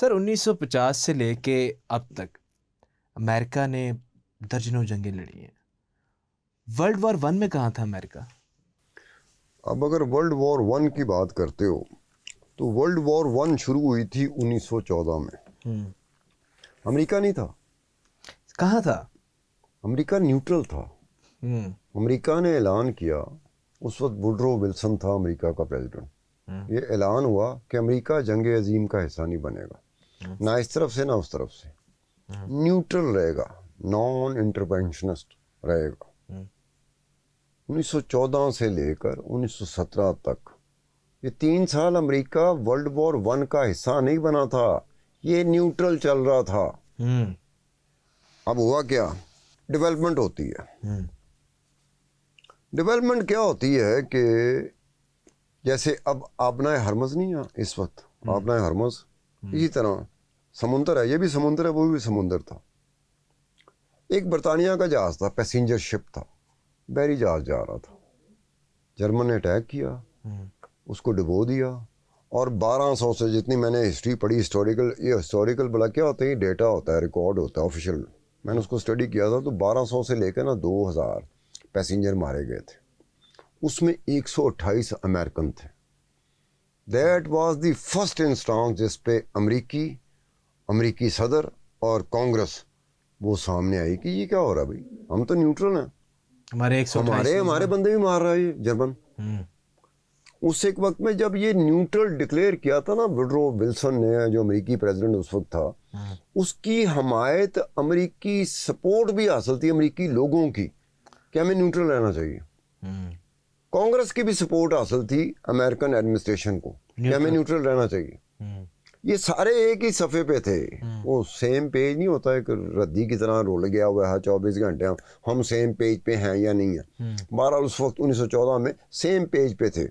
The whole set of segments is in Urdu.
سر 1950 سے لے کے اب تک امریکہ نے درجنوں جنگیں لڑی ہیں. ورلڈ وار 1 میں کہاں تھا امریکہ؟ اب اگر ورلڈ وار 1 کی بات کرتے ہو تو ورلڈ وار 1 شروع ہوئی تھی 1914 میں. امریکہ نہیں تھا. کہاں تھا؟ امریکہ نیوٹرل تھا. امریکہ نے اعلان کیا، اس وقت وڈرو ولسن تھا امریکہ کا پریزیڈنٹ. یہ اعلان ہوا کہ امریکہ جنگ عظیم کا حصہ نہیں بنے گا، نہ اس طرف سے نہ اس طرف سے، نیوٹرل رہے گا، نان انٹرونشنسٹ رہے گا. 1914 سے لے کر 1917 تک یہ 3 سال امریکہ ورلڈ وار 1 کا حصہ نہیں بنا تھا، یہ نیوٹرل چل رہا تھا. اب ہوا کیا؟ ڈیولپمنٹ ہوتی ہے. ڈیولپمنٹ کیا ہوتی ہے کہ جیسے اب آبنائے ہرمز نہیں ہے اس وقت، آبنائے ہرمز اسی طرح سمندر ہے، یہ بھی سمندر ہے، وہ بھی سمندر تھا. ایک برطانیہ کا جہاز تھا، پیسنجر شپ تھا، بحری جہاز جا رہا تھا. جرمن نے اٹیک کیا، اس کو ڈبو دیا، اور 1200 سے، جتنی میں نے ہسٹری پڑھی، یہ ہسٹوریکل بلا کیا ہوتا ہے، یہ ڈیٹا ہوتا ہے، ریکارڈ ہوتا ہے آفیشیل. میں نے اس کو اسٹڈی کیا تھا، تو 1200 سے لے کے 2000 پیسنجر مارے گئے تھے. اس میں 128 امریکن تھے. That was the first instance جس پہ امریکی صدر اور کانگریس وہ سامنے آئی کہ یہ کیا ہو رہا ہے بھائی، ہم تو نیوٹرل ہیں، ہمارے بندے بھی مار رہا ہے یہ جرمن. اس ایک وقت میں جب یہ نیوٹرل ڈکلیئر کیا تھا نا وڈرو ولسن نے، جو امریکی پریزیڈنٹ اس وقت تھا، اس کی حمایت، امریکی سپورٹ بھی حاصل تھی امریکی لوگوں کی کہ ہمیں نیوٹرل رہنا چاہیے. کانگریس کی بھی سپورٹ حاصل تھی امریکن ایڈمنسٹریشن کو کہ ہمیں نیوٹرل رہنا چاہیے. یہ سارے ایک ہی صفحے پہ تھے، وہ سیم پیج نہیں ہوتا، ایک ردی کی طرح رول گیا ہوا ہے 24 گھنٹے ہم سیم پیج پہ ہیں یا نہیں ہیں. بہرحال اس وقت 1914 میں سیم پیج پہ تھے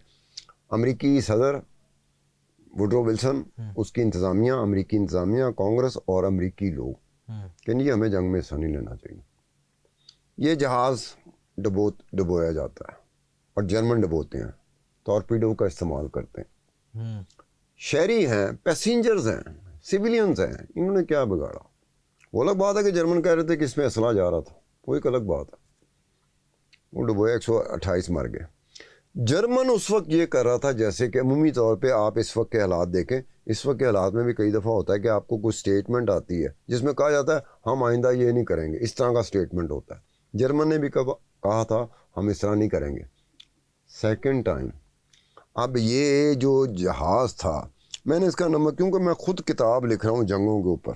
امریکی صدر وڈرو ولسن، اس کی انتظامیہ، امریکی انتظامیہ، کانگریس اور امریکی لوگ کہ نہیں، ہمیں جنگ میں حصہ نہیں لینا چاہیے. یہ جہاز ڈبویا جاتا ہے اور جرمن ڈبوتے ہیں، ٹارپیڈو کا استعمال کرتے ہیں. شہری ہیں، پیسنجرز ہیں، سویلینز ہیں، انہوں نے کیا بگاڑا؟ وہ الگ بات ہے کہ جرمن کہہ رہے تھے کہ اس میں اسلحہ جا رہا تھا، وہ ایک الگ بات ہے. وہ ڈبویا، 128 مر گئے. جرمن اس وقت یہ کر رہا تھا، جیسے کہ عمومی طور پہ آپ اس وقت کے حالات دیکھیں، اس وقت کے حالات میں بھی کئی دفعہ ہوتا ہے کہ آپ کو کوئی سٹیٹمنٹ آتی ہے جس میں کہا جاتا ہے ہم آئندہ یہ نہیں کریں گے، اس طرح کا سٹیٹمنٹ ہوتا ہے. جرمن نے بھی کہا تھا ہم اس طرح نہیں کریں گے. سیکنڈ ٹائم اب یہ جو جہاز تھا، میں نے اس کا نمبر، کیونکہ میں خود کتاب لکھ رہا ہوں جنگوں کے اوپر،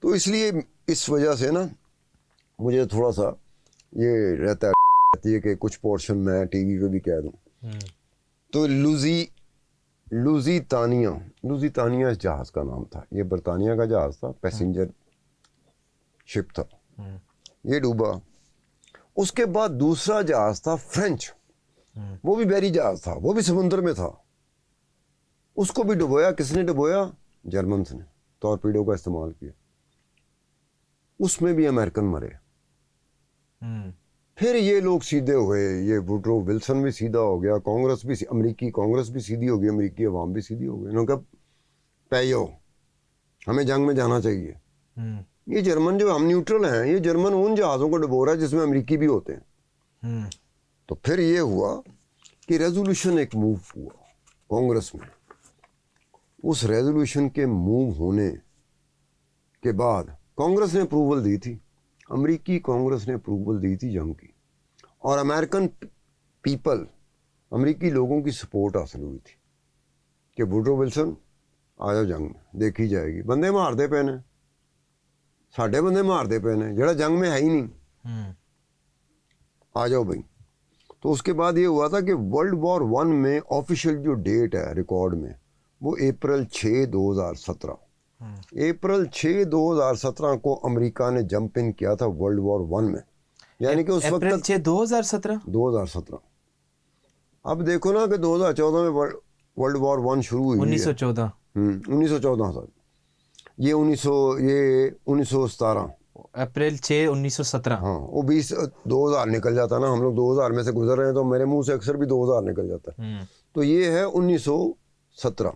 تو اس لیے اس وجہ سے نا مجھے تھوڑا سا یہ رہتا ہے کہ کچھ پورشن میں ٹی وی پہ بھی کہہ دوں. تو لوزیتانیہ اس جہاز کا نام تھا، یہ برطانیہ کا جہاز تھا، پیسنجر شپ تھا، یہ ڈوبا. اس کے بعد دوسرا جہاز تھا فرینچ، وہ بھی بحری جہاز تھا، وہ بھی سمندر میں تھا، اس کو بھی ڈبویا. کس نے ڈبویا؟ جرمنس نے، ٹارپیڈو کا استعمال کیا. اس میں بھی امریکن مرے. پھر یہ لوگ سیدھے ہوئے، یہ وڈرو ولسن بھی سیدھا ہو گیا، امریکی کانگریس بھی سیدھی ہو گئی، امریکی عوام بھی سیدھی ہو گئی. انہوں نے کہا پیو، ہمیں جنگ میں جانا چاہیے. یہ جرمن جو ہم نیوٹرل ہیں، یہ جرمن ان جہازوں کو ڈبو رہا ہے جس میں امریکی بھی ہوتے ہیں. تو پھر یہ ہوا کہ ریزولوشن ایک موو ہوا کانگریس میں. اس ریزولوشن کے موو ہونے کے بعد کانگریس نے اپروول دی تھی، امریکی کانگریس نے اپروول دی تھی جنگ کی، اور امریکن پیپل، امریکی لوگوں کی سپورٹ حاصل ہوئی تھی کہ وڈرو ولسن آ جاؤ جنگ میں، دیکھی جائے گی. بندے مارتے پے نے، ساڈے بندے مارتے پے نے، جڑا جنگ میں ہے ہی نہیں، آ جاؤ بھائی. تو اس کے بعد یہ ہوا تھا کہ ورلڈ وار 1 میں آفیشیل جو ڈیٹ ہے ریکارڈ میں، وہ اپریل 6 2017، اپریل 6 2017 کو امریکہ نے جمپ ان کیا تھا ورلڈ وار 1 میں. یعنی کہ اس وقت اپریل 6 2017. اب دیکھو نا کہ 2014 میں ورلڈ وار 1 شروع ہوئی 1914. 1914 سال، یہ 1917 اپریل 6 1917. ہاں، وہ 2000 نکل جاتا نا، ہم لوگ 2000 میں سے گزر رہے ہیں تو میرے منہ سے اکثر بھی 2000 نکل جاتا ہے. تو یہ ہے 1917.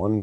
1